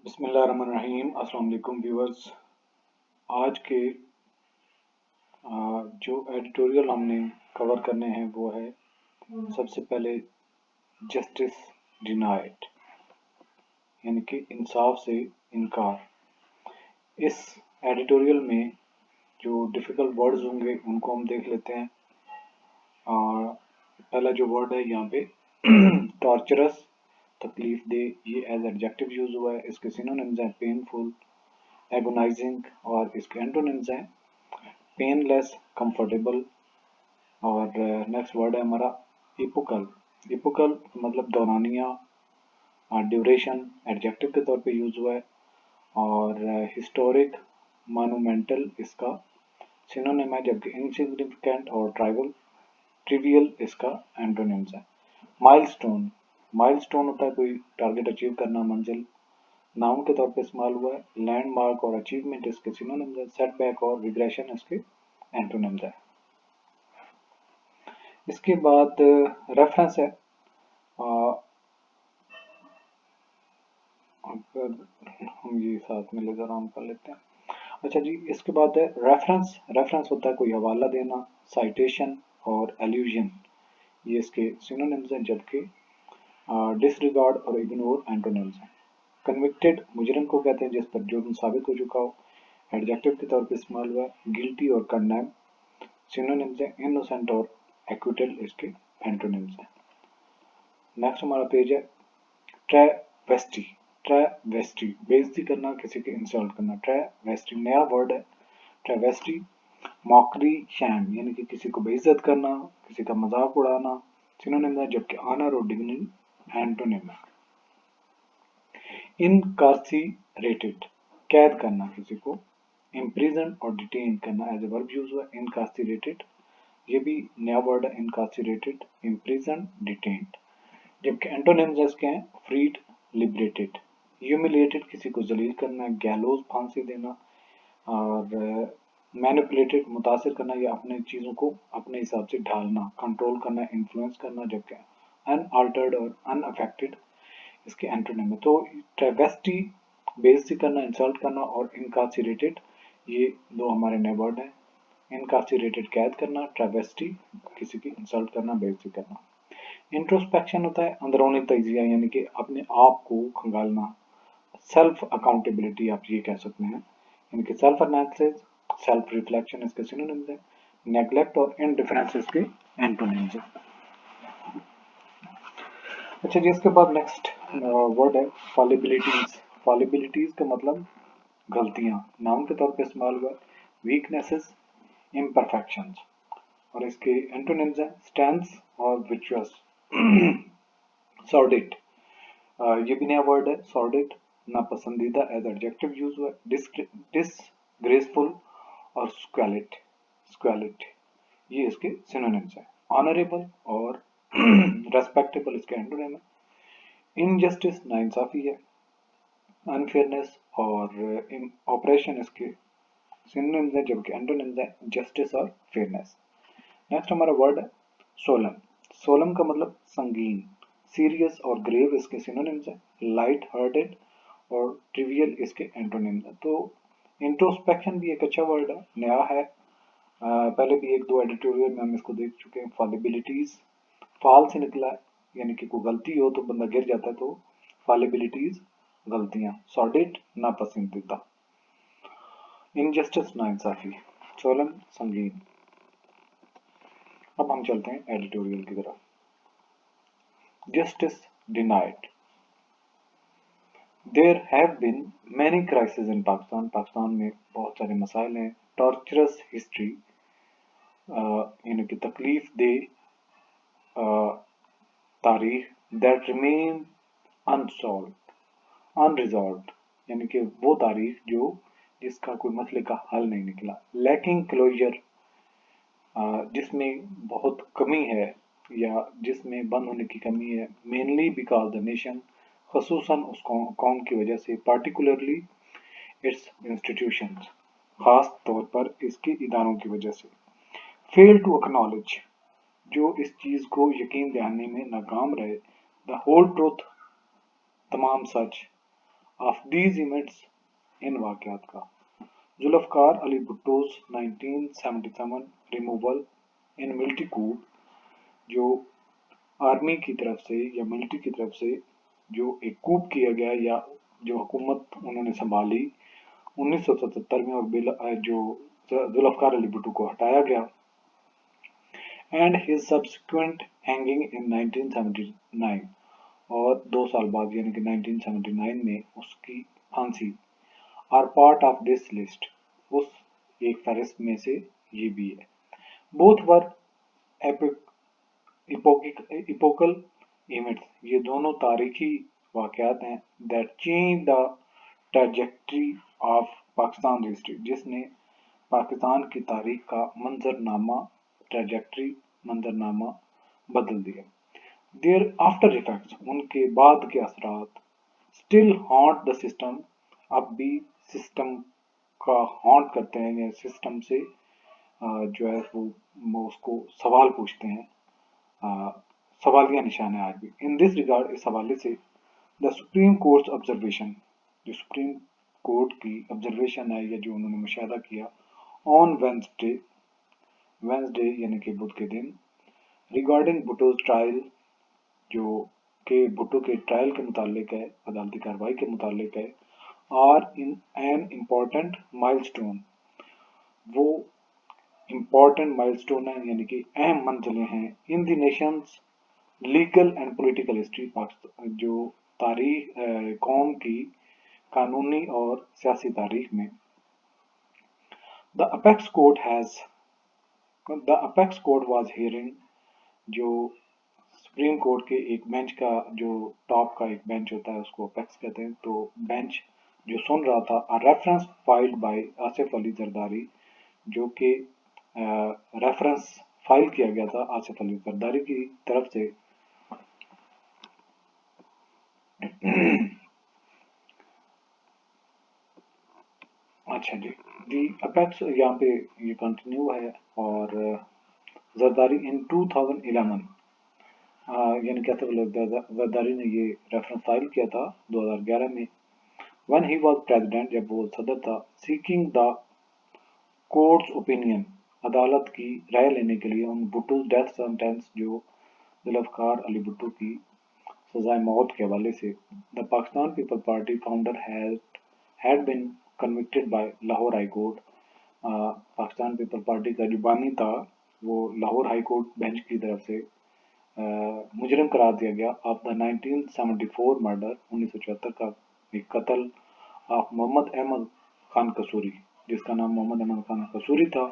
बिस्मिल्लाहिर्रहमानिर्रहीम। अस्सलाम वालेकुम व्यूअर्स। आज के जो एडिटोरियल हमने कवर करने हैं वो है सबसे पहले जस्टिस डिनाइड, यानी कि इंसाफ से इनकार। इस एडिटोरियल में जो डिफ़िकल्ट वर्ड्स होंगे उनको हम देख लेते हैं। पहला जो वर्ड है यहाँ पे टॉर्चरस, तकलीफ दे, ये एज एडजेक्टिव यूज हुआ है। इसके सिनोनिम्स हैं पेनफुल, एगोनाइजिंग, और इसके एंटोनिम्स हैं पेनलेस, कंफर्टेबल। और नेक्स्ट वर्ड है हमारा इपोकल। इपोकल मतलब दौरानिया, ड्यूरेशन एडजेक्टिव के तौर पे यूज हुआ है। और हिस्टोरिक, मॉन्यूमेंटल इसका सिनोनिम है, जबकि इनसिग्निफिकेंट और ट्रिवियल इसका एंटोनिम्स है। माइलस्टोन, माइलस्टोन होता है कोई टारगेट अचीव करना, मंजिल, नाउन के तौर पे इस्तेमाल हुआ है। लैंडमार्क और अचीवमेंट इसके सिनोनिम्स है। सेटबैक और रिग्रेशन इसके एंटोनिम्स है। इसके बाद रेफरेंस है। अगर हम ये साथ में लेकर आराम कर लेते हैं। अच्छा जी, इसके बाद है रेफरेंस। रेफरेंस होता है कोई हवाला देना, साइटेशन और एल्यूजन, ये इसके सिनोनिम्स हैं, जबकि डिसरिगार्ड और इग्नोर एंटोनिम्स हैं। कन्विक्टेड मुजरिम को कहते हैं जिस पर जुर्म साबित हो चुका हो, एडजेक्टिव के तौर पर इस्तेमाल हुआ है। गिल्टी और कंडेम सिनोनिम्स हैं। इनोसेंट और एक्विटल इसके एंटोनिम्स हैं। नेक्स्ट हमारा पेज है ट्रेवेस्टी। ट्रेवेस्टी बेइज्जती करना, किसी की इंसल्ट करना। ट्रेवेस्टी नया वर्ड है। ट्रेवेस्टी मॉकरी, शैम, यानी कि किसी को बेइज्जत करना, किसी का मजाक उड़ाना सिनोनिम है, जबकि ऑनर और डिग्निटी एंटोनिम है। इनकार्सिरेटेड कैद करना किसी को। इम्प्रिजन और डिटेन करना एज ए वर्ब यूज हुआ है। इनकार्सिरेटेड ये भी नया वर्ड है। इनकार्सिरेटेड, इम्प्रिजन, डिटेन्ड, जबकि एंटोनिम्स इसके हैं फ्रीड, लिबरेटेड। ह्यूमिलिएटेड किसी को जलील करना, गैलोज फांसी देना, और मैनिपुलेटेड मुतासिर करना या अपने चीज़ों को अपने हिसाब से ढालना, कंट्रोल करना, इन्फ्लुएंस करना, जबकि अनअल्टर्ड और अनअफेक्टेड इसके एंटोनिम है। तो ट्रेवेस्टी बेइज्जती करना, इंसल्ट करना, और इनकार्सिरेटेड ये दो हमारे नए वर्ड हैं। इनकार्सिरेटेड कैद करना, ट्रेवेस्टी किसी की इंसल्ट करना, बेइज्जती करना। इंट्रोस्पेक्शन होता है अंदरूनी तजिया, यानी कि अपने आप को खंगालना। सेल्फ अकाउंटेबिलिटी आप ये कह सकते हैं, यानी कि सेल्फ एनालिसिस, सेल्फ रिफ्लेक्शन इसके सिनोनिम्स हैं। नेग्लेक्ट और इनडिफरेंस इसके एंटोनिम्स हैं। अच्छा जी, इसके बाद नेक्स्ट वर्ड है फॉलिबिलिटीज। फॉलिबिलिटीज का मतलब गलतियां, नाउन के तौर पे इस्तेमाल हुआ है। वीकनेसेस, इम्परफेक्शंस, और इसके एंटोनिम्स हैं स्टैंस और विचुअस। सॉर्डिड ये भी नया वर्ड है। सॉर्डिड नापसंदीदा एज एडजेक्टिव यूज हुआ है। डिसग्रेसफुल और स्क्वैलिड, स्क्वैलिड ये इसके सिनोनिम्स हैं। ऑनरेबल और रेस्पेक्टेबल इसके एंटोनिम है। इनजस्टिस नाइंसाफी है। अनफेयरनेस और ऑपरेशन इसके सिनोनिम्स हैं, जबकि एंटोनिम्स हैं जस्टिस और फेयरनेस। नेक्स्ट हमारा वर्ड है सोलम। सोलम का मतलब संगीन, सीरियस और ग्रेव इसके सिनोनिम्स हैं। लाइट हार्टेड और ट्रिवियल इसके एंटोनिम्स हैं। तो इंट्रोस्पेक्शन भी एक अच्छा वर्ड है, नया है। पहले भी एक दो एडिटोरियल में हम इसको देख चुके हैं। फॉलिबिलिटीज फॉल से निकला है, यानी कि कोई गलती हो तो बंदा गिर जाता है, तो फॉलिबिलिटीज गलतियां। सॉर्डिड नापसंदीदा, इनजस्टिस नाइंसाफी, सोलम संगीन। अब हम चलते हैं एडिटोरियल की तरफ। Justice denied. There have been many crisis in Pakistan. Pakistan में बहुत सारे मसाइल हैं। टॉर्चरस हिस्ट्री यानी कि तकलीफ दे तारीख, दैट रिमेन अनसॉल्व, अनरिजॉल्व, यानी कि वो तारीख जो जिसका कोई मसले का हल नहीं निकला। लैकिंग क्लोजर जिसमें बहुत कमी है या जिसमें बंद होने की कमी है। मेनली बिकॉज द नेशन खसूसन उस कौम की वजह से। पार्टिकुलरली इट्स इंस्टीट्यूशंस खास तौर पर इसके इदारों की वजह से। फेल टू एक्नॉलेज जो इस चीज़ को यकीन दिलाने में नाकाम रहे। द होल ट्रूथ तमाम सच। آف دیز ایونٹس، ان واقعات کا ذوالفقار علی بھٹوز 1977 ریموول ان ملٹری کوپ، جو آرمی کی طرف سے یا ملٹری کی طرف سے جو ایک کوپ کیا گیا یا جو حکومت انہوں نے سنبھالی 1977 میں، اور جو ذوالفقار علی بھٹو کو ہٹایا گیا، اینڈ ہز سبسیکوینٹ ہینگنگ ان 1979، اور 2 سال بعد یعنی کہ 1979 میں اس کی پھانسی، are part of this list, اس ایک فہرست میں سے یہ بھی ہے۔ بوتھ ور ایپوکل ایونٹس، یہ دونوں تاریخی واقعات ہیں، that change the trajectory of Pakistan history, جس نے پاکستان کی تاریخ کا منظرنامہ، ٹریجیکٹری، منظرنامہ بدل دیا۔ دیر آفٹر افیکٹس، ان کے بعد کے اثرات، اسٹل ہانٹ دا سسٹم، اب بھی سسٹم کا ہانٹ کرتے ہیں، یا سسٹم سے جو ہے وہ اس کو سوال پوچھتے ہیں، سوالیہ نشان ہے آج بھی۔ ان دس ریگارڈ، اس حوالے سے دا سپریم کورٹ آبزرویشن، جو سپریم کورٹ کی آبزرویشن ہے یا جو انہوں نے مشاہدہ کیا، آن وینسڈے یعنی کہ بدھ کے دن، ریگارڈنگ بھٹوز ٹرائل، جو کہ بھٹو کے ٹرائل کے متعلق ہے، عدالتی کارروائی کے متعلق ہے، are an an important milestone, وہ امپورٹنٹ مائل سٹون ہیں یعنی کہ اہم منزلیں ہیں، in the nation's legal and political history, جو تاریخ قوم کی قانونی اور سیاسی تاریخ میں۔ The apex court was hearing, جو سپریم کورٹ کے ایک بینچ کا جو ٹاپ کا ایک بینچ ہوتا ہے اس کو اپیکس کہتے ہیں، تو بینچ جو سن رہا تھا، reference filed by Asif Ali Zardari, جو کہ ریفرنس فائل کیا گیا تھا آصف علی زرداری کی طرف سے۔ اچھا جی، دی اپیکس یہاں پہ یہ کنٹینیو ہے، اور زرداری ان 2011، یعنی کہ زرداری نے یہ ریفرنس فائل کیا تھا 2011 میں، when he was president، جب وہ صدر تھا، seeking the court's opinion، عدالت کی رائے لینے کے لیے ان بھٹو ڈیتھ سینٹینس، جو ذوالفقار علی بھٹو کی سزائے موت کے حوالے سے۔ The Pakistan People Party founder had been convicted by Lahore high court, Pakistan people party کا جو بانی تھا وہ لاہور ہائی کورٹ بینچ کی طرف سے مجرم قرار دیا گیا، آف دا 1974 مرڈر، 1974 کا ایک قتل، آف محمد احمد خان قصوری، جس کا نام محمد احمد خان قصوری تھا۔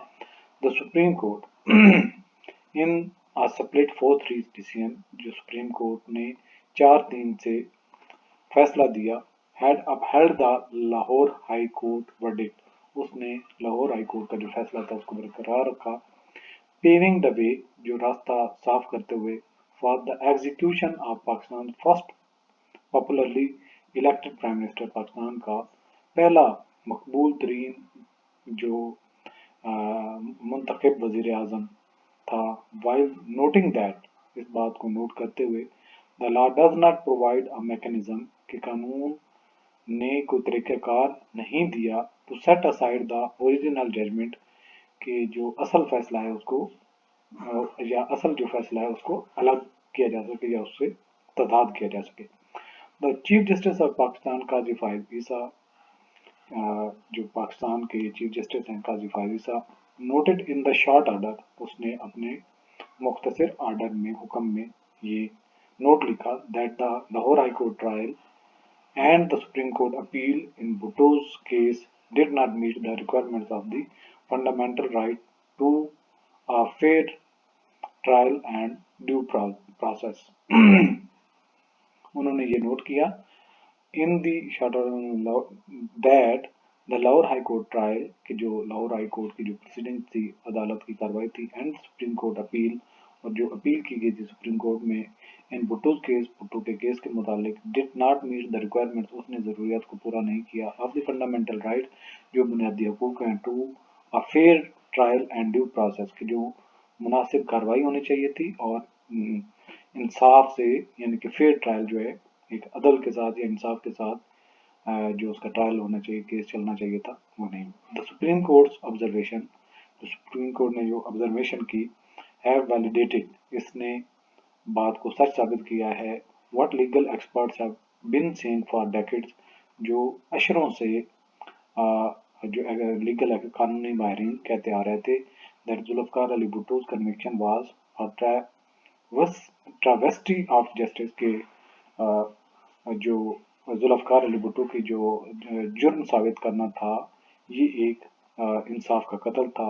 دا سپریم کورٹ ان سپلٹ 4-3 ڈیسیژن، جو سپریم کورٹ نے 4-3 سے فیصلہ دیا، ہیڈ اپہیلڈ دا لاہور ہائی کورٹ ورڈکٹ، اس نے لاہور ہائی کورٹ کا جو فیصلہ تھا اس کو برقرار رکھا، پیونگ دا وے، جو راستہ صاف کرتے ہوئے، for the execution of Pakistan first popularly elected prime minister, Pakistan کا پہلا مقبول ترین جو منتخب وزیر اعظم تھا، while noting that، اس بات کو نوٹ کرتے ہوئے، the law does not provide a mechanism، کہ قانون نے کوئی طریقہ کار نہیں دیا، to set aside the original judgment، کہ جو اصل فیصلہ ہے اس کو یا اصل جو فیصلہ ہے اس کو الگ کیا جا سکے یا اس سے تضاد کیا جا سکے۔ دا چیف جسٹس آف پاکستان قاضی فائز عیسیٰ، جو پاکستان کے چیف جسٹس ہیں Qazi Faez Isa, noted in the short order, اس نے اپنے مختصر آرڈر میں، حکم میں یہ نوٹ لکھا، that the Lahore high court trial and the Supreme Court appeal in Bhutto's case did not meet the requirements of the fundamental right to a fair trial and due process۔ انہوں نے یہ note کیا in the that the Lahore high court trial, کہ جو Lahore high court کی جو preceding تھی، عدالت کی کارروائی تھی، اینڈ سپریم کورٹ اپیل، اور جو اپیل کی گئی تھی سپریم کورٹ میں، ان بھٹوز کیس، بھٹو کے کیس کے متعلق، did not meet the requirement, اس نے ضروریات کو پورا نہیں کیا، آف دی فنڈامنٹل رائٹ، جو بنیادی حقوق ہیں، to a fair trial and due process, کہ جو مناسب کارروائی ہونی چاہیے تھی، اور انصاف سے، یعنی کہ فیئر ٹرائل جو ہے ایک عدل کے ساتھ یا انصاف کے ساتھ जो उसका ट्रायल होना चाहिए, केस चलना चाहिए था, वो नहीं। द सुप्रीम कोर्ट्स ऑब्जर्वेशन, जो सुप्रीम कोर्ट ने जो ऑब्जर्वेशन की, हैव वैलिडेटेड, इसने बात को सच साबित किया है, what legal experts have been saying for decades, जो अशरों से जो लीगल कानूनी माहिरीन कहते आ रहे थे, that Zulfikar Ali Bhutto's conviction was was travesty of justice के जो जुल्फकार अली भुट्टो की जो जुर्म साबित करना था, ये एक इंसाफ का कत्ल था,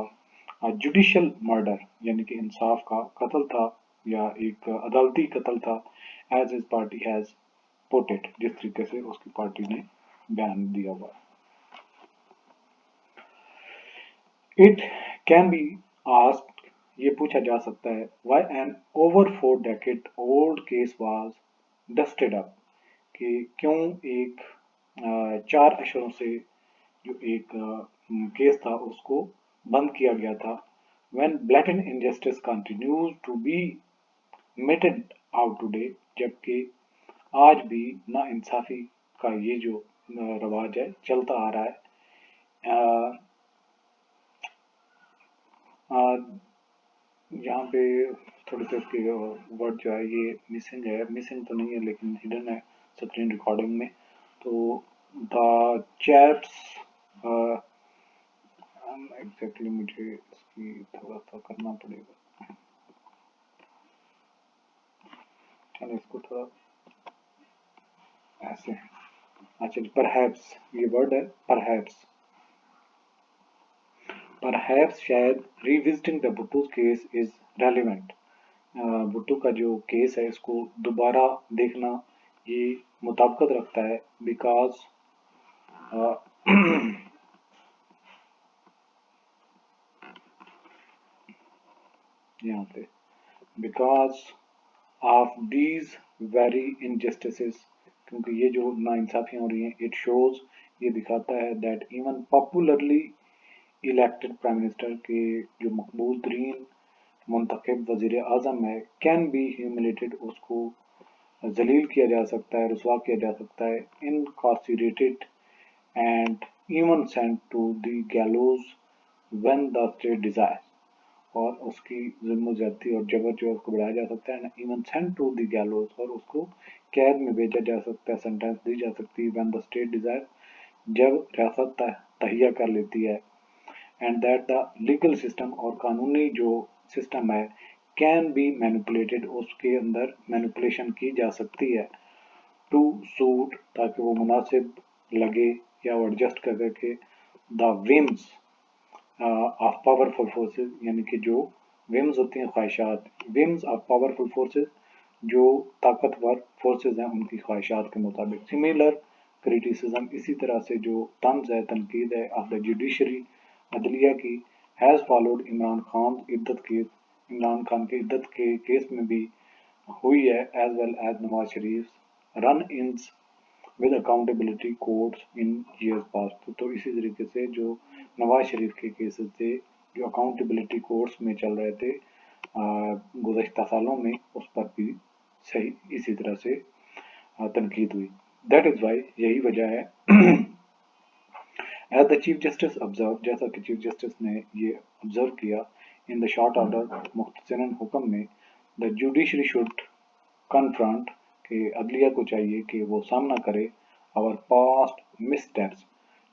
जुडिशियल मर्डर यानी कि इंसाफ का कत्ल था या एक अदालती कत्ल था, as his party has put it, जिस तरीके से उसकी पार्टी ने बयान दिया हुआ है। इट कैन बी आस्क्ड, ये पूछा जा सकता है, why an over 4 decade old case was dusted up, कि क्यों एक 4 अशरों से जो एक केस था उसको बंद किया गया था, when blatant injustice continues to be meted out today, जबकि आज भी ना इंसाफी का ये जो रवाज है चलता आ रहा है। यहाँ पे थोड़ी सी उसकी वर्ड जो है ये मिसिंग है, मिसिंग तो नहीं है लेकिन हिडन है स्क्रीन रिकॉर्डिंग में। तो द चैट्स एग्जैक्टली मुझे इसकी थोड़ा सा करना पड़ेगा, चलो इसको थोड़ा ऐसे, अच्छा परहैप्स, ये वर्ड है परहैप्स, परहैप्स शायद revisiting the Bhutto's case is relevant, Bhutto का जो केस है इसको दोबारा देखना ये मुताबिकत रखता है, बिकॉज यहाँ पे because of these very injustices, क्योंकि ये जो नाइंसाफियाँ हो रही हैं, इट शोज, ये दिखाता है that even popularly elected prime minister के जो मकबूल तरीन मुंतखब वजीर आज़म है, कैन बी ह्यूमिलेटेड, उसको जलील किया जा सकता है, रुसवा किया जा सकता है, incarcerated and even sent to the gallows when the state desire, और उसकी जुल्म ज्यादती और जबर जो है उसको बढ़ाया जा सकता है, even sent to the gallows, और उसको कैद में भेजा जा सकता है, सेंटेंस दी जा सकती है, व्हेन द स्टेट डिजायर, जब रियासत तहिया कर लेती है, and that the legal system, और कानूनी जो सिस्टम है, कैन बी मैनिपुलेटेड, उसके अंदर मैनिपुलेशन की जा सकती है, टू सूट, ताकि वो मुनासिब लगे या वो एडजस्ट कर सके, the whims of powerful forces, यानी कि जो विम्स होती हैं ख्वाहिशात, विम्स ऑफ पावरफुल फोर्सेस, जो ताकतवर फोर्सेस हैं उनकी ख्वाहिशात के मुताबिक, सिमिलर क्रिटिसिज्म, इसी तरह से जो तंज है, तनकीद है, ऑफ द जुडिशरी, अदलिया की, हैज़ फॉलोड इमरान खान इद्दत केस, इमरान खान के इद्दत के केस में भी हुई है, as well as Nawaz Sharif run ins with accountability courts in years past, तो इसी तरीके से जो नवाज शरीफ के केसेस थे जो अकाउंटेबिलिटी कोर्ट्स में चल रहे थे गुज़श्ता सालों में, उस पर भी सही इसी तरह से तनकीद हुई। दैट इज़ वाई, यही वजह है, as the chief justice observe, जैसा कि चीफ जस्टिस ने ये ऑब्जर्व किया, इन द शॉर्ट ऑर्डर, मुख्तसरन हुक्म में, द जुडिशरी शुड कन्फ्रंट, कि अदलिया को चाहिए कि वो सामना करे, आवर पास्ट मिसस्टेप्स,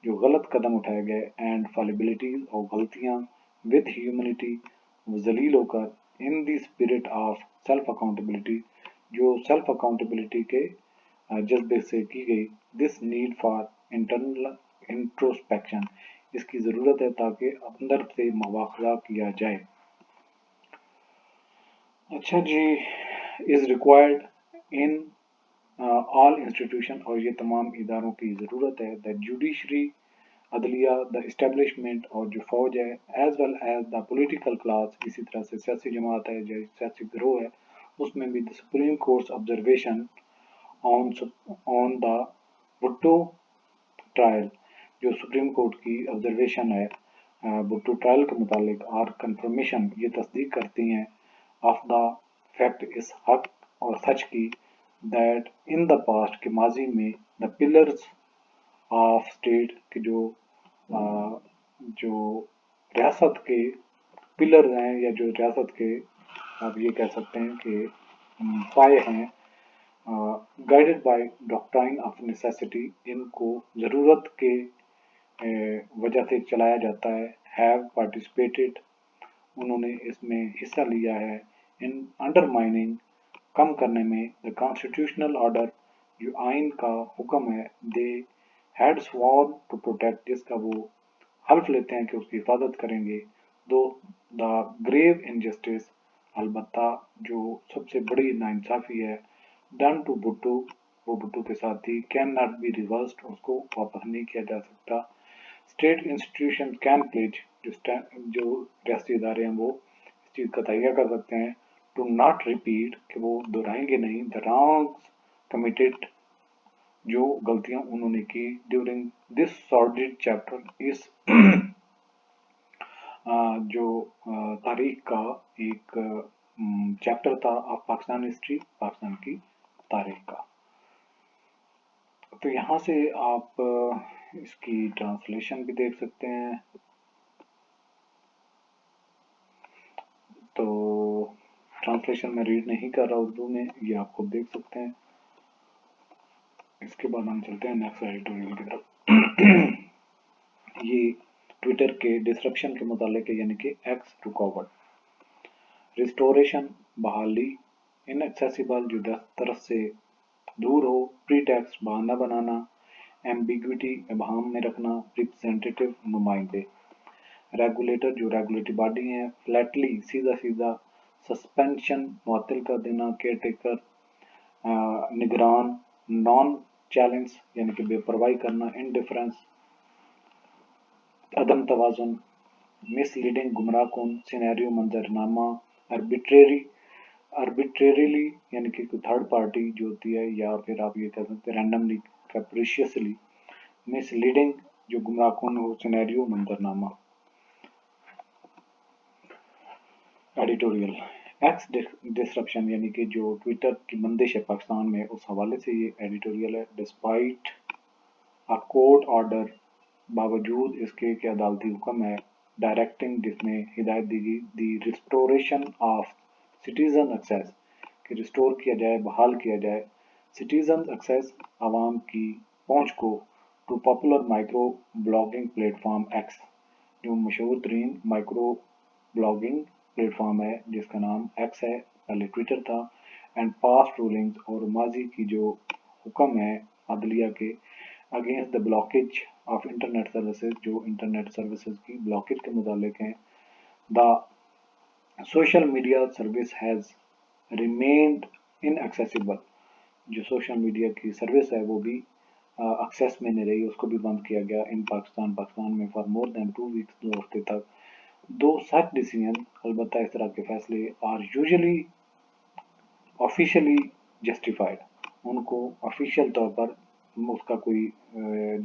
जो गलत कदम उठाए गए, एंड फॉलिबिलिटीज, और गलतियाँ, विद ह्यूमिलिटी, जलील होकर, in the spirit of self accountability, जो सेल्फ अकाउंटेबिलिटी के जज्बे से की गई, this need for internal introspection, इसकी ज़रूरत है ताकि अंदर से मुवाखजा किया जाए। अच्छा जी, is required in all institution, और ये तमाम इदारों की ज़रूरत है, द जुडिशरी, अदलिया, द इस्टेब्लिशमेंट, और जो फौज है, as well as the political class, इसी तरह से सियासी जमात है, जो सियासी गिरोह है, उसमें भी the supreme courts observation on the Bhutto trial, जो सुप्रीम कोर्ट की ऑब्जर्वेशन है भुट्टो ट्रायल के मुतालिक, और कंफर्मेशन, ये तस्दीक करती हैं, ऑफ द फैक्ट, इस हक और सच की, दैट इन द पास्ट, के माजी में, द पिलर्स ऑफ स्टेट के जो रियासत के पिलर हैं या जो रियासत के आप ये कह सकते हैं कि पाए हैं, guided by doctrine of necessity, इनको ज़रूरत के वजह से चलाया जाता है। हैव पार्टिसिपेटेड, उन्होंने इसमें हिस्सा लिया है। इन अंडरमाइनिंग, कम करने में, द कॉन्स्टिट्यूशनल ऑर्डर, जो आइन का हुक्म है, they had sworn to protect, जिसका वो हल्फ लेते हैं कि उसकी हिफाजत करेंगे। दो द ग्रेव इनजस्टिस, अलबत्ता जो सबसे बड़ी नाइंसाफ़ी है, डन टू भुट्टो, वो भुट्टो के साथ थी, कैन नॉट बी रिवर्स्ड, उसको वापस नहीं किया जा सकता। स्टेट इंस्टीट्यूशन कैन प्लेज, जो रियासती इदारे हैं वो इस चीज़ का तहैया कर सकते हैं। टू नॉट रिपीट, कि वो दोहराएंगे नहीं, द रॉन्ग्स कमिटेड, जो गलतियां उन्होंने की ड्यूरिंग दिस सॉर्डेड चैप्टर, इस जो तारीख का एक चैप्टर था ऑफ पाकिस्तान हिस्ट्री, पाकिस्तान की तारीख का। तो यहाँ से आप इसकी ट्रांसलेशन भी देख सकते हैं। तो ट्रांसलेशन में रीड नहीं कर रहा उर्दू में, ये आप खुद देख सकते हैं। इसके बाद हम चलते हैं नेक्स्ट एडिटोरियल की तरफ। ये ट्विटर के डिसरप्शन के मुतालिक है, यानी कि एक्स रुकावट। रिस्टोरेशन, बहाली। इनएक्सेसिबल, जो दस्तरस से दूर हो। प्रीटेक्स्ट, बहाना बनाना। एम्बिग्विटी, इबहम में रखना। रिप्रेजेंटेटिव, नुमाइंदे। रेगुलेटर, जो रेगुलेटरी बॉडी हैं। फ्लैटली, सीधा सीधा। सस्पेंशन, मुअत्तल कर देना। केयर टेकर, निगरान। नॉन चैलेंज, यानी कि बेपरवाही करना। इंडिफरेंस, अदम तवाजुन। मिसलीडिंग, गुमराह कुन। सिनेरियो, मंजरनामा। आर्बिट्रेरीली, यानी कि कोई थर्ड पार्टी जो होती है, या फिर आप ये कह सकते हैं रैंडमली, कैप्रिशियसली। मिसलीडिंग, जो गुमराह कुन हो। सिनेरियो, मंजरनामा। एडिटोरियल, एक्स डिसरप्शन, यानी कि जो ट्विटर की बंदिश है पाकिस्तान में, उस हवाले से ये एडिटोरियल है। डिस्पाइट अ कोर्ट ऑर्डर, बावजूद इसके कि अदालती हुक्म है। डायरेक्टिंग, जिसमें हिदायत दी गई। दी रिस्टोरेशन ऑफ सिटीजन एक्सेस, कि रिस्टोर किया जाए, बहाल किया जाए। सिटीजन एक्सेस, आवाम की पहुंच को। To popular micro blogging platform X, जो मशहूर तरीन माइक्रो ब्लॉगिंग प्लेटफॉर्म है जिसका नाम एक्स है, पहले ट्विटर था। एंड पास्ट रूलिंग्स, और माजी की जो हुक्म है अदलिया के, against the blockage of internet services, जो इंटरनेट सर्विसेज की ब्लॉकेज के मुतालिक हैं। The social media service has remained inaccessible, जो सोशल मीडिया की सर्विस है वो भी एक्सेस में नहीं रही, उसको भी बंद किया गया। इन पाकिस्तान में फॉर मोर देन 2 वीक्स, 2 हफ्ते तक। दो सच डिसीजन, अलबत्ता इस तरह के फैसले, आर यूजुअली ऑफिशियली जस्टिफाइड, उनको ऑफिशियल तौर पर उसका कोई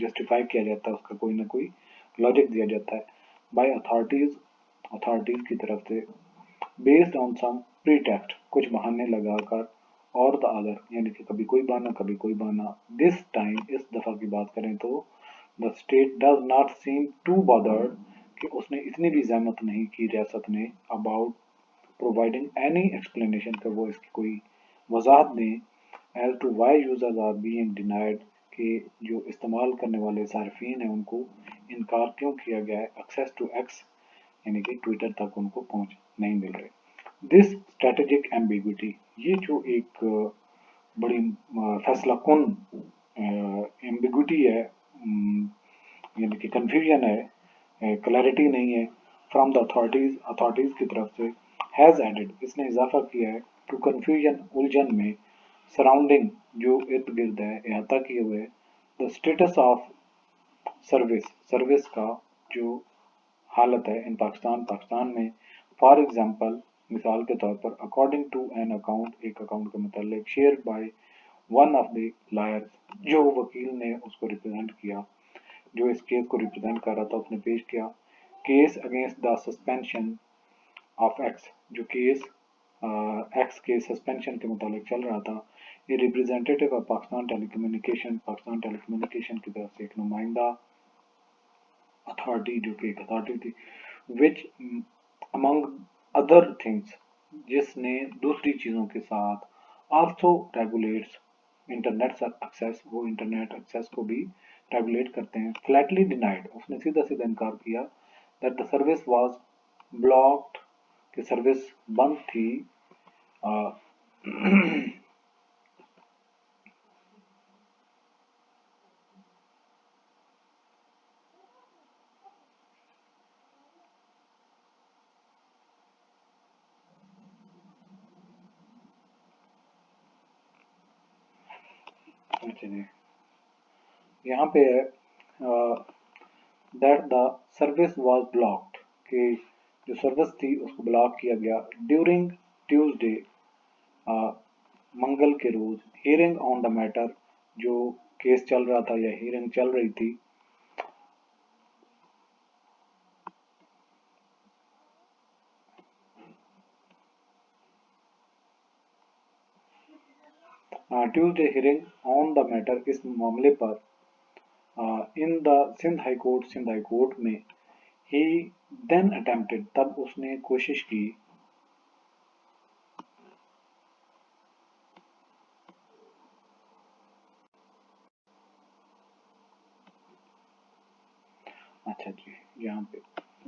जस्टिफाई किया जाता है, उसका कोई ना कोई लॉजिक दिया जाता है। बाय अथॉरिटीज की तरफ से। बेस्ड ऑन सम प्रीटेक्स्ट, कुछ बहाने लगाकर। और द अदर, यानी कि कभी कोई बहाना कभी कोई बहाना। दिस टाइम, इस दफ़ा की बात करें तो, the state does not seem to bothered, कि उसने इतनी भी जहमत नहीं की रियासत ने, अबाउट प्रोवाइडिंग एनी एक्सप्लेनेशन, का वो इसकी कोई वजाहत दें। As to why users are being denied, कि जो इस्तेमाल करने वाले सार्फिन हैं उनको इनकार क्यों किया गया है एक्सेस टू एक्स, यानी कि ट्विटर तक उनको पहुंच नहीं मिल रही। दिस स्ट्रेटेजिक एम्बिग्विटी, ये जो एक बड़ी फैसला कुन एम्बिग्विटी है, यानी कि कन्फ्यूजन है, क्लैरिटी नहीं है, फ्रॉम द अथॉरिटीज की तरफ से। हैज़ एडेड, इसने इजाफा किया है। टू कन्फ्यूजन, उलझन में। सराउंडिंग, जो इर्द गिर्द है, अहाता किए हुए। द स्टेटस ऑफ सर्विस का जो हालत है इन पाकिस्तान में। फॉर एग्जाम्पल, मिसाल के तौर पर, अकॉर्डिंग टू एन अकाउंट, एक अकाउंट के मुतालिक, share by one of the lawyers, जो वकील ने उसको रिप्रेजेंट किया, जो इस केस को रिप्रेजेंट कर रहा था, उसने पेश किया। Case against the suspension of x, जो केस एक्स के सस्पेंशन के मुतालिक चल रहा था। ये रिप्रेजेंटेटिव ऑफ पाकिस्तान टेलीकम्युनिकेशन की तरफ से एक नुमाइंदा अथॉरिटी, जो कि एक अथॉरिटी थी, विच अमंग अदर थिंग्स, जिसने दूसरी चीज़ों के साथ आल्सो रेगुलेट्स इंटरनेट एक्सेस, वो इंटरनेट एक्सेस को भी रेगुलेट करते हैं, फ्लैटली डिनाइड, उसने सीधा सीधा इनकार किया that the service was blocked, कि सर्विस बंद थी। आ, अच्छा जी, यहाँ पे है that the service was blocked, कि जो सर्विस थी उसको ब्लॉक किया गया ड्यूरिंग ट्यूसडे, मंगल के रोज, हियरिंग ऑन द मैटर, जो केस चल रहा था या हियरिंग चल रही थी। Tuesday hearing on the matter, इस मामले पर in the Sindh high court में, ही देन अटेम्प्टेड, तब उसने कोशिश की। अच्छा जी, यहाँ पे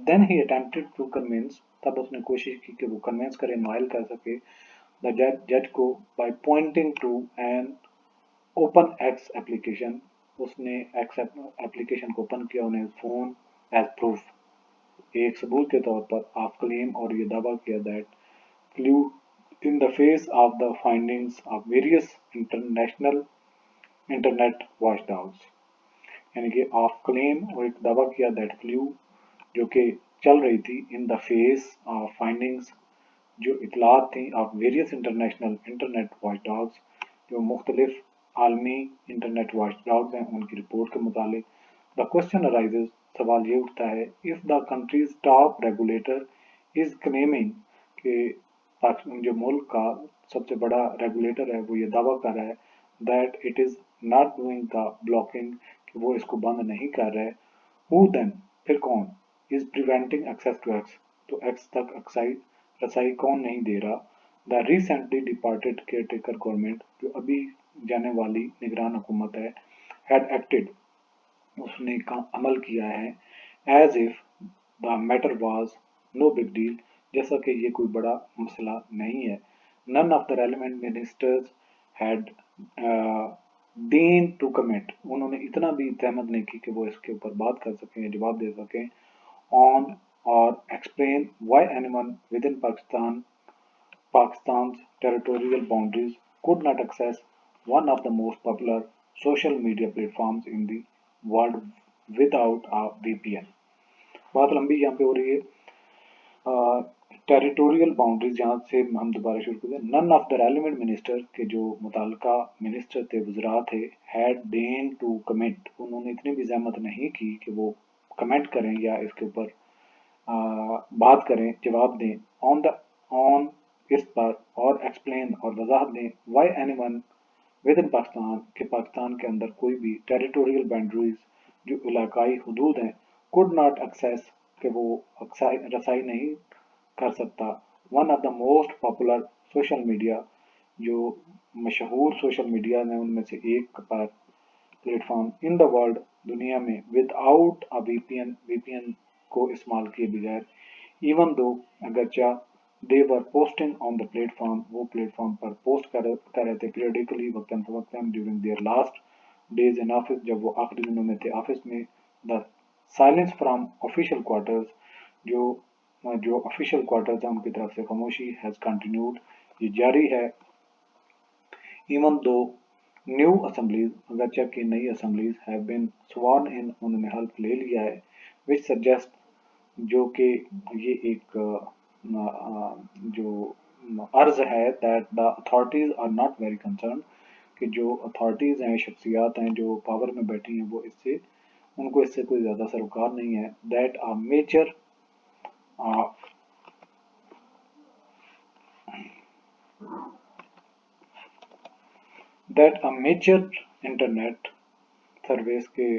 then he attempted to convince, तब उसने कोशिश की कि वो कन्विंस करे, माइल कर सके द जज को, by pointing to an open X application, उसने एक्स एप्लीकेशन को ओपन किया उन्हें फोन एज प्रूफ, एक सबूत के तौर पर ऑफ क्लेम, और ये दावा किया that flew in the face of the findings of various international internet watchdogs, यानी कि ऑफ क्लेम, और एक दावा किया दैट फ्लू, जो कि चल रही थी, इन द फेस ऑफ फाइंडिंग्स, जो इतलात थी, ऑफ वेरियस इंटरनेशनल इंटरनेट वॉचडॉग्स, जो मुख्तलिफ आलमी इंटरनेट वॉचडॉग्स हैं, उनकी रिपोर्ट के मुतालिक। द क्वेश्चन अराइजेज, सवाल ये उठता है, if the countries top regulator is claiming, कि जो मुल्क का सबसे बड़ा रेगुलेटर है वो ये दावा कर रहा है that it is not doing the blocking, कि वो इसको बंद नहीं कर रहा है, हु देन, फिर कौन, is preventing access to X, तो एक्स तक रसाई कौन नहीं दे रहा। The recently departed caretaker government, जो अभी जाने वाली निगरान हुकूमत है, हैड एक्टेड, उसने अमल किया है, as if the matter was no big deal, जैसा कि ये कोई बड़ा मसला नहीं है। None of the relevant ministers had deigned to comment, उन्होंने इतना भी सहमत नहीं की कि वो इसके ऊपर बात कर सकें, जवाब दे सकें, ऑन और explain why anyone with in Pakistan's territorial boundaries could not access one of the most popular social media platforms in the world without a VPN। बात लंबी यहाँ पे हो रही है, टेरिटोरियल बाउंड्रीज, जहाँ से हम दोबारा शुरू करते हैं। None of the relevant minister, के जो मुताल्लिका मिनिस्टर थे, वज़रा थे, हैड डेन टू कमेंट, उन्होंने इतनी भी जहमत नहीं की कि वो कमेंट करें या इसके ऊपर बात करें, जवाब दें, ऑन इस पर, और एक्सप्लेन, और वजाहत दें, why anyone within Pakistan, के पाकिस्तान के अंदर कोई भी टेरिटोरियल बाउंड्रीज, जो इलाकाई हदूद हैं, कुड नॉट एक्सेस, के वो रसाई नहीं कर सकता, one of the most popular social media, जो मशहूर सोशल मीडिया हैं उनमें से एक पर प्लेटफॉर्म इन द वर्ल्ड, दुनिया में, विदाउट अ वीपीएन को इस्तेमाल किए बगैर, इवन दो, अगरचा, they were posting on the platform, वो प्लेटफॉर्म पर पोस्ट कर रहे थे पीरियडिकली, वक्तन फवक्तन, during their last days in office, जब वो आखिरी दिनों में थे ऑफिस में। The silence from official quarters, जो जो ऑफिशियल क्वार्टर्स हैं उनकी तरफ से खामोशी हैज कंटिन्यूड, ये जारी है, इवन दो न्यू असम्बलीज, अगरचे की नई असम्बलीज हैव बीन स्वर्न इन, उन्होंने हल्फ ले लिया है, विच सजेस्ट, जो कि ये एक जो अर्ज है, that the authorities are not very concern, कि जो अथॉरिटीज हैं, शख्सियात हैं जो पावर में बैठी हैं, वो इससे, उनको इससे कोई ज़्यादा सरोकार नहीं है, that a major that a major internet service के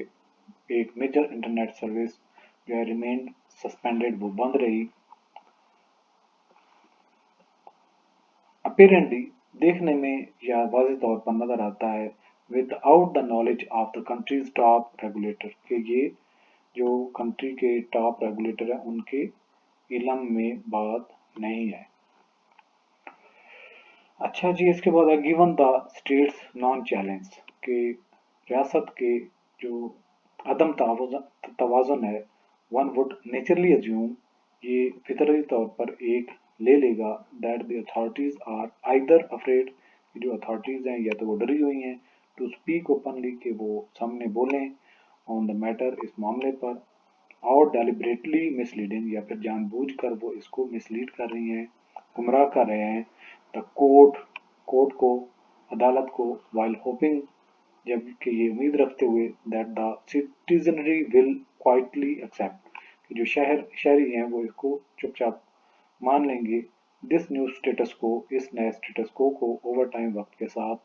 एक मेजर इंटरनेट सर्विस जो है रिमेन सस्पेंडेड, वो बंद रही। अपीरेंटली देखने में यह वाज़ेह तौर पर नजर आता है without the knowledge of the countries top regulator कि ये जो कंट्री के टॉप रेगुलेटर है उनके इलम में बात नहीं है। अच्छा जी, इसके बाद है given the states non challenge के रियासत के जो अदम तवाज़ुन है, वन वुड नेचुरली अज्यूम, ये फितरी तौर पर एक ले लेगा that the authorities are either afraid, जो अथॉरिटीज हैं या तो वो डरी हुई हैं, टू स्पीक ओपनली कि वो सामने बोलें ऑन द मैटर इस मामले पर, और डेलिबरेटली मिसलीडिंग या फिर जानबूझकर वो इसको मिसलीड कर रही हैं, गुमराह कर रहे हैं द कोर्ट को, अदालत को, वाइल होपिंग, जबकि ये उम्मीद रखते हुए that the citizenry will quietly accept, कि जो शहरी हैं वो इसको चुपचाप मान लेंगे। दिस न्यू स्टेटस को, इस नए स्टेटस को ओवर टाइम वक्त के साथ,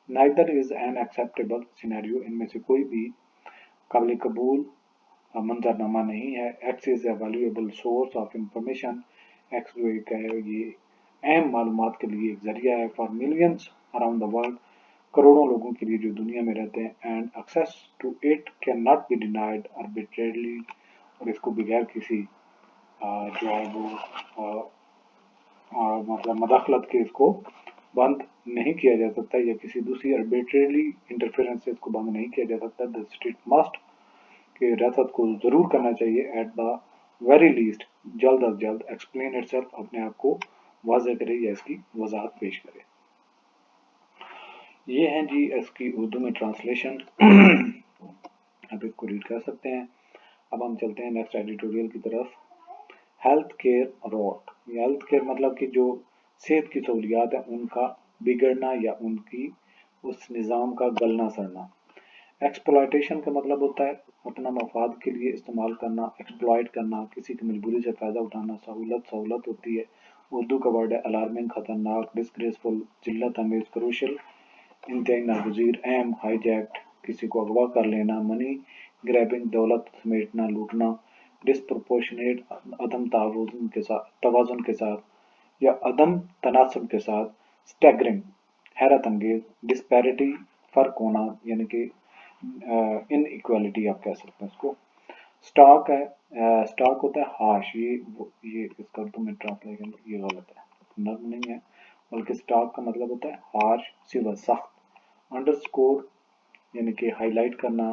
neither is an acceptable scenario, इनमें से कोई भी काबिल कबूल मंजरनामा नहीं है। X is a valuable source of information, x जो एक है ये अहम मालूमात के लिए एक जरिया है for millions around the world, करोड़ों लोगों के लिए जो दुनिया में रहते हैं, and access to it can not be denied arbitrarily, और इसको बगैर किसी जो है वो मतलब मदाखलत के इसको बंद नहीं किया जा सकता, या किसी दूसरी आर्बिट्रेरली इंटरफेरेंस से इसको बंद नहीं किया जा सकता। द स्टेट मस्ट, के रियासत को जरूर करना चाहिए एट द वेरी लीस्ट, जल्द अज जल्द एक्सप्लेन इटसेल्फ, अपने आप को वाज़ेह करे या इसकी वजाहत पेश करे। ये है जी इसकी उर्दू में ट्रांसलेशन। आप इसको रीड कर सकते हैं। अब हम चलते हैं नेक्स्ट एडिटोरियल की तरफ। Health care rot, health care मतलब कि जो सेहत की सहूलियात है उनका बिगड़ना या उनकी उस निज़ाम का गलना सड़ना। एक्सप्लॉयटेशन का मतलब होता है अपना मफाद के लिए इस्तेमाल करना, एक्सप्लॉयट करना, किसी की मजबूरी से फ़ायदा उठाना। सहूलत होती है, उर्दू का वर्ड है अलार्मिंग, खतरनाक, डिस्ग्रेसफुल, जिल्लत अमेज, क्रूशल, इंतहाई नागजीर, अहम, हाईजैक्ट, किसी को अगवा कर लेना, मनी ग्रैबिंग, दौलत समेटना, लूटना, डिस्प्रोपोर्शनेट, अदम तवाज़ुन के साथ या अदम तनासब के साथ, स्टैगरिंग, हैरत अंगेज, डिस्पैरिटी, फर्क होना, यानी कि इन इक्वालिटी आप कह सकते हैं उसको। स्टॉक है, स्टॉक होता है हाश, ये इसका उर्दू में ट्रांसलेशन ये गलत है, नर्म नहीं है, बल्कि स्टॉक का मतलब होता है हार्श, सिवा, सख्त। अंडरस्कोर यानी कि हाईलाइट करना,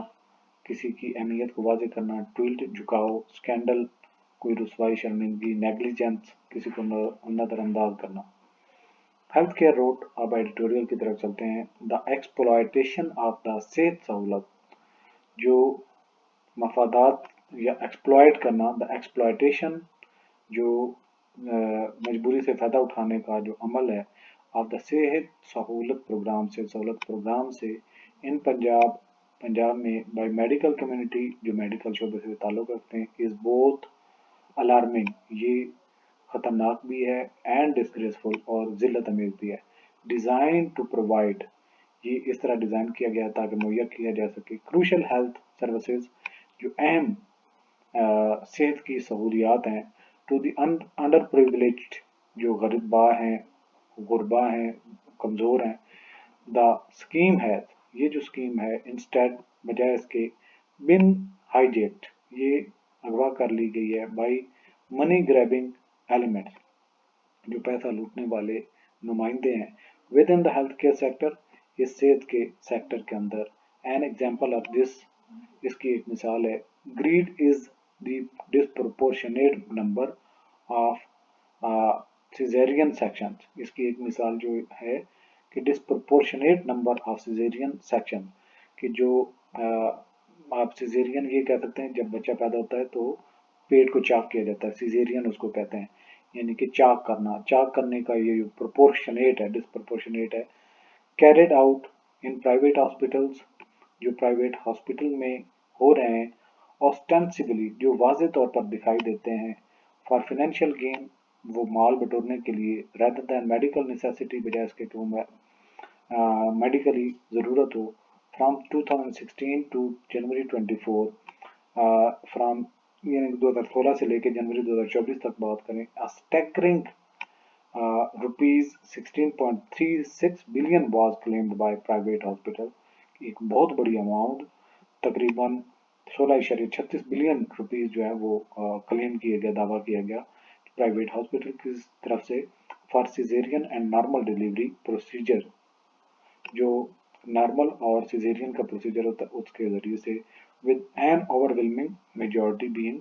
किसी की अहमियत को वाज़ेह करना। ट्विल्ट, झुकाव, स्कैंडल, कोई रुसवाई, शर्मिंदगी। नेग्लिजेंस, किसी को नजरअंदाज करना। हेल्थ केयर रोड, अब एडिटोरियल की तरफ चलते हैं। द एक्सप्लॉयटेशन ऑफ द सेहत सहूलत, जो मफादात या एक्सप्लॉयट करना, द एक्सप्लॉयटेशन जो मजबूरी से फ़ायदा उठाने का जो अमल है, ऑफ द सेहत सहूलत प्रोग्राम से, सहूलत प्रोग्राम से, इन पंजाब में बाई मेडिकल कम्युनिटी, जो मेडिकल शोबे से ताल्लुक़ रखते हैं, इज़ बोथ अलार्मिंग, ये ख़तरनाक भी है, एंड डिस्ग्रेसफुल, और ज़िल्लत अमेज़ भी है। डिज़ाइन टू प्रोवाइड, ये इस तरह डिज़ाइन किया गया ताकि मुहैया किया जा सके क्रूशल हेल्थ सर्विसेज, जो अहम सेहत की सहूलियात हैं, टू दी अंडर प्रिविलेज्ड, जो गरीबा हैं, गुरबा हैं, कमज़ोर हैं। द स्कीम है, ये जो स्कीम है, इंस्टेड, बजाय इसके, बिन हाईजेक्ट, ये अगवा कर ली गई है, बाई मनी ग्रैबिंग एलिमेंट्स, जो पैसा लूटने वाले नुमाइंदे हैं, with in the health care sector, इस सेहत के सेक्टर के अंदर। एन एग्जाम्पल ऑफ दिस, इसकी एक मिसाल है, grid is the disproportionate number of caesarean section, इसकी एक मिसाल जो है कि disproportionate number of caesarean section, कि जो आप सिजेरियन ये कह सकते हैं जब बच्चा पैदा होता है तो पेट को चाक किया जाता है, सिजेरियन उसको कहते हैं, यानी कि चाक करना, चाक करने का ये प्रोपोर्शनेट है, डिस्प्रोपोर्शनेट है। Carried out in private hospitals, जो प्राइवेट हॉस्पिटल में हो रहे हैं, ऑस्टेंसिबली, जो वाज़ेह तौर पर दिखाई देते हैं, फॉर फाइनेंशियल गेन, वो माल बटोरने के लिए, रेदर दैन मेडिकल नेसेसिटी, बजाय इसके कि वो मेडिकली ज़रूरत हो, फ्राम 2016 टू जनवरी 24, फ्राम यानी 2016 से लेकर जनवरी 2024 तक बात करें, staggering rupees 16.36 billion was claimed by private hospital. एक बहुत बड़ी अमाउंट, तकरीबन 16.36 बिलियन रुपीज जो है वो क्लेम किया गया, दावा किया गया प्राइवेट हॉस्पिटल की तरफ से for caesarean and normal delivery procedure. जो नॉर्मल और सिजेरियन का प्रोसीजर होता है उसके जरिए से, with an overwhelming majority being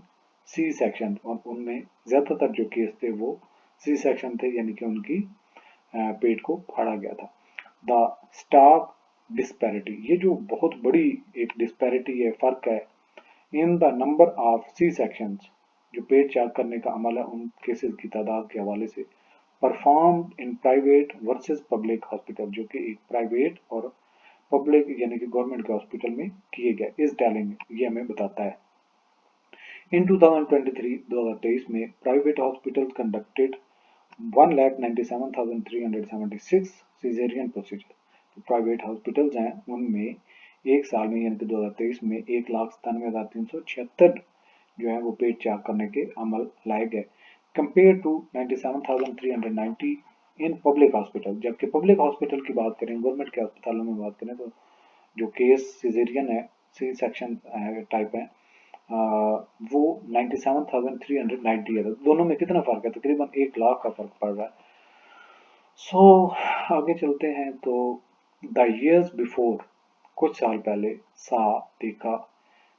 C section, और उनमें ज्यादातर जो केस थे वो सी सेक्शन थे, यानी कि उनकी पेट को फाड़ा गया था। द स्टार्क डिस्पैरिटी, ये जो बहुत बड़ी एक डिस्पैरिटी है, फर्क है in the number of C sections, जो पेट चाक करने का अमल है उन केसेस की तादाद के हवाले से, perform in private versus public hospital, जो कि एक प्राइवेट और पब्लिक यानी कि गवर्नमेंट के हॉस्पिटल में किए गए, इस टेलिंग ये हमें बताता है। इन 2023 में private hospital conducted 1,97,376 caesarean procedure. तो प्राइवेट हॉस्पिटल्स हैं उनमें एक साल में यानी कि 2023 में 1,97,376 जो है वो पेट चाक करने के अमल लाए गए, compare to 97,390 in public hospital. जबकि पब्लिक हॉस्पिटल की बात करें, गवर्नमेंट के अस्पतालों में बात करें, तो जो केस सिजेरियन है, सी सेक्शन टाइप है, वो 97,390 है। दोनों में कितना फर्क है? तकरीबन 1 लाख का फर्क पड़ रहा है। सो आगे चलते हैं तो द इयर्स बिफोर, कुछ साल पहले सा देखा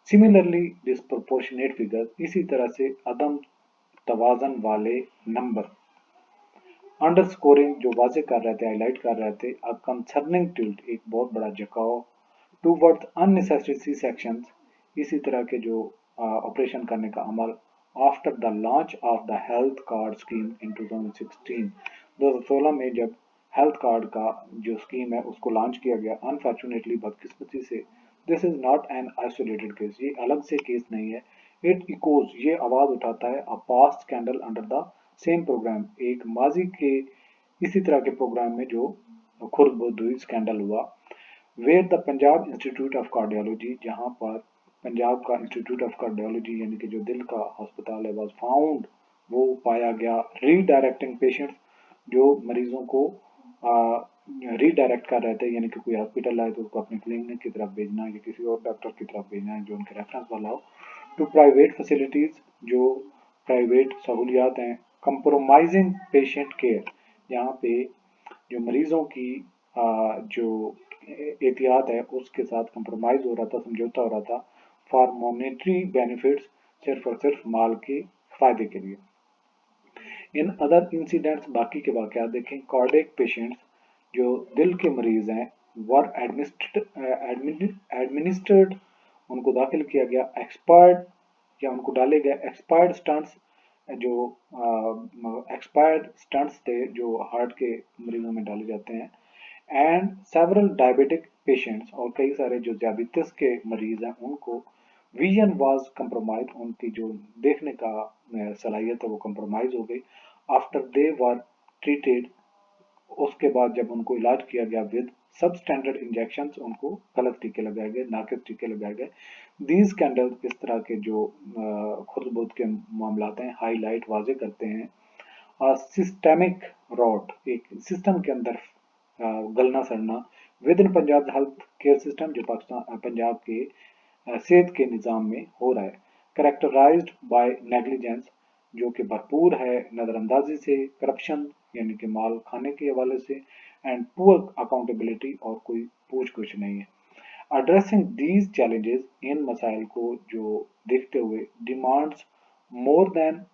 सिमिलरली डिस्प्रोपोर्शनेट फिगर, इसी तरह से अदम तवाजन वाले नंबर, अंडरस्कोरिंग जो वाजे कर रहे थे, हाईलाइट कर रहे थे, अ कंसर्निंग टिल्ट एक बहुत बड़ा झुकाव टूवर्ड्स अननेसेसरी सी सेक्शंस, इसी तरह के जो ऑपरेशन करने का अमल after the launch of the health card scheme in 2016 में जब हेल्थ कार्ड का जो स्कीम है उसको लॉन्च किया गया। अनफॉर्चुनेटली, बदकिस्मती से, this is not an isolated case, ये अलग से केस नहीं है। इट इकोज, ये आवाज उठाता है, a past scandal under the same programme, एक माजी के इसी तरह के प्रोग्राम में जो खुर्द बुर्द हुई, स्कैंडल हुआ, where the Punjab institute of cardiology, जहां पर पंजाब का इंस्टीट्यूट ऑफ कार्डियोलॉजी यानी कि जो दिल का अस्पताल है, वाज फाउंड, वो पाया गया, रीडायरेक्टिंग पेशेंट्स, जो मरीजों को रीडायरेक्ट कर रहे थे, यानी कि कोई हॉस्पिटल आए तो उसको अपनी क्लिनिक की तरफ भेजना या किसी और डॉक्टर की तरफ भेजना है जो उनके रेफरेंस वाला हो, टू प्राइवेट फैसिलिटीज, जो प्राइवेट सहूलियात हैं, कंप्रोमाइजिंग पेशेंट केयर, यहाँ पे जो मरीजों की जो एहतियात है उसके साथ कंप्रोमाइज हो रहा था, समझौता हो रहा था, फॉर मॉनेटरी बेनिफिट्स, सिर्फ और सिर्फ माल के फायदे के लिए। इन अदर इंसिडेंट्स, बाकी के वाकयात देखें, कार्डियक पेशेंट्स जो दिल के मरीज हैं, वर एडमिनिस्ट्रेड, उनको दाखिल किया गया, एक्सपर्ट या उनको डाले गए एक्सपायर्ड स्टंट्स, जो एक्सपायर्ड स्टंट्स थे जो हार्ट के मरीजों में डाले जाते हैं, एंड सेवरल डायबिटिक पेशेंट्स, और कई सारे जो डायबिटीज के मरीज हैं उनको विजन वाज कंप्रोमाइज, उनकी जो देखने का सलाहियत है वो कंप्रोमाइज हो गई, आफ्टर दे वर ट्रीटेड, उसके बाद जब उनको इलाज किया गया विद सब स्टैंडर्ड इंजेक्शन, उनको गलत टीके लगाए गए, नाकिस टीके लगाए गए। दीज कैंडल, इस तरह के जो खुद बुद के मामला हैं, हाईलाइट वाजे करते हैं सिस्टेमिक रॉट, एक सिस्टम के अंदर गलना सड़ना with in Punjab health care system, जो पाकिस्तान पंजाब के सेहत के निज़ाम में हो रहा है, करेक्टराइज्ड बाय नेग्लिजेंस, जो कि भरपूर है नज़रअंदाजी से, करप्शन यानी कि माल खाने के हवाले से, एंड पुअर अकाउंटेबिलिटी, और कोई पूछ कुछ नहीं है। एड्रेसिंग दीज चैलेंजेस, इन मसाइल को जो देखते हुए, demands more than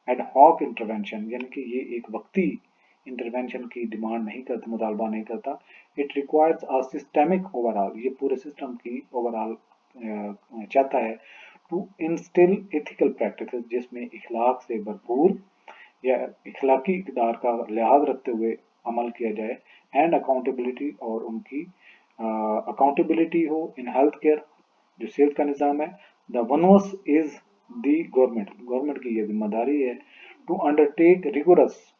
ad hoc intervention, यानी कि ये एक वक्ती इंटरवेंशन की डिमांड नहीं करता, मुतालबा नहीं करता, it requires a systemic overall, ये पूरे सिस्टम की ओवरऑल चाहता है, टू इंस्टिल एथिकल प्रैक्टिसेस, जिसमें इखलाक से भरपूर या इखलाकी इकदार का लिहाज रखते हुए अमल किया जाए, एंड अकाउंटेबिलिटी, और उनकी अकाउंटेबिलिटी हो इन हेल्थ केयर, जो सेहत का निज़ाम है। The onus is the government, government की यह जिम्मेदारी है, टू अंडरटेक रिगोरस,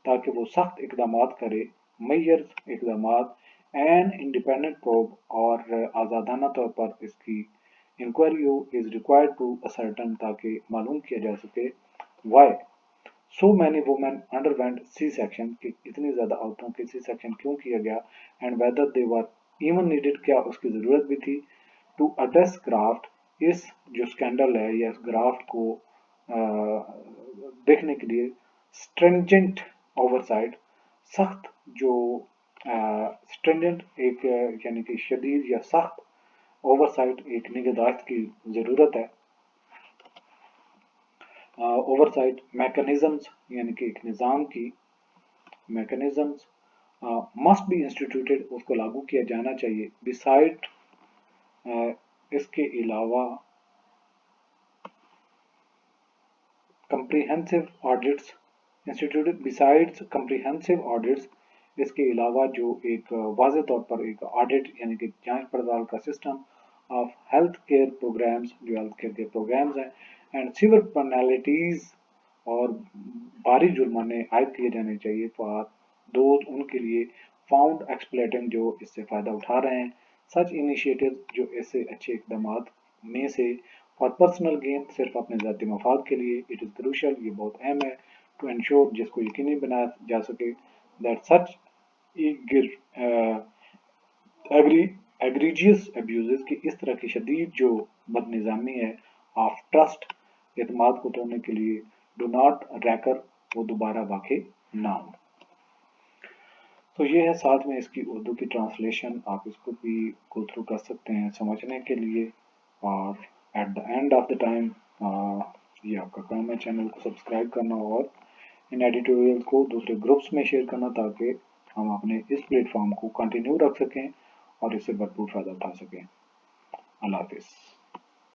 ताकि वो सख्त इकदाम करे, मैयर्स इकदाम, एन इंडिपेंडेंट प्रोब और आज़ादाना तौर पर इसकी inquiry is required to ascertain ताकि मालूम किया जा सके why so many women underwent C section कि इतनी ज़्यादा औरतों के सी सेक्शन क्यों किया गया and whether they were even needed क्या उसकी ज़रूरत भी थी टू एड्रेस ग्राफ्ट इस जो स्कैंडल है या इस ग्राफ्ट को देखने के लिए स्ट्रेंजेंट ओवरसाइट सख्त जो स्ट्रेंजेंट एक यानी कि शदीद या सख्त ओवरसाइट एक निगहदाश्त की ज़रूरत है ओवरसाइट मैकेनिज्म्स यानी कि एक निज़ाम की मैकेनिज्म्स मस्ट बी इंस्टीट्यूटेड उसको लागू किया जाना चाहिए बिसाइड इसके अलावा comprehensive audits instituted besides comprehensive audits इसके अलावा जो एक वाज़े तौर पर एक ऑडिट यानी कि जांच पड़ताल का system of health care programmes जो हेल्थ केयर के प्रोग्राम्स हैं एंड सिविल पेनल्टीज और भारी जुर्माने आयद किए जाने चाहिए फॉर दोज उनके लिए फाउंड एक्सप्लेटिंग जो इससे फ़ायदा उठा रहे हैं सच इनिशिएटिव जो ऐसे अच्छे इकदाम में से फॉर पर्सनल गेन सिर्फ अपने ज़ाती मफाद के लिए इट इज़ क्रूशल ये बहुत अहम है टू इंश्योर जिसको यकीनी बनाया जा सके दैट सच एग्री एग्रीजियस अब्यूज़ की इस तरह की शदीद जो बदनिज़ामी है ऑफ ट्रस्ट एतमाद को तोड़ने के लिए डो नॉट रैकर वो दोबारा वाक़ई ना हो तो ये है साथ में इसकी उर्दू की ट्रांसलेशन आप इसको भी गो थ्रू कर सकते हैं समझने के लिए और at the end of the time ये आपका काम है चैनल को सब्सक्राइब करना और इन एडिटोरियल को दूसरे ग्रुप्स में शेयर करना ताकि हम अपने इस प्लेटफॉर्म को कंटिन्यू रख सकें और इससे भरपूर फ़ायदा उठा सकें अल्लाह हाफिज़